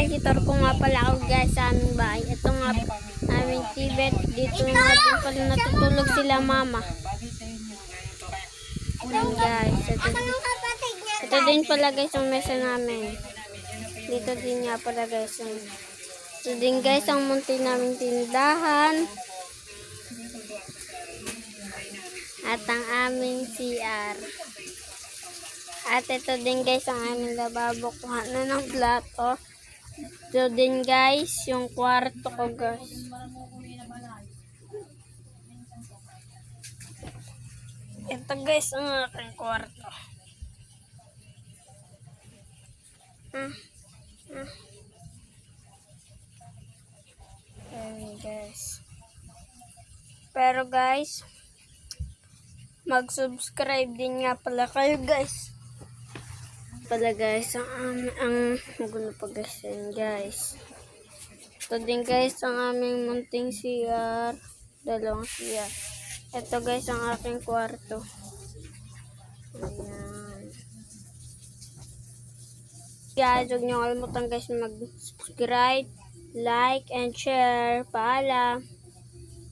visitor ko nga pala ako guys sa aming bahay. Ito nga aming tibet. Dito nga din pala natutulog sila mama. Ayan guys. Ito din pala guys yung mesa namin. Dito din nga pala guys yung... Ito din guys ang munti naming tindahan. At ang aming CR. At ito din guys ang aming lababo. Kuha na ng plato. Ito din guys yung kwarto ko guys. Ito guys ang aking kwarto. Ayan guys. Pero guys, mag-subscribe din nga pala kayo guys. Pala guys, ang gulo pa guys yan guys. Ito din guys ang aming munting CR. Dalawang CR. Ito guys ang aking kwarto. Ayan. Guys, huwag niyo kalimutan guys mag-subscribe, like, and share. Paalam.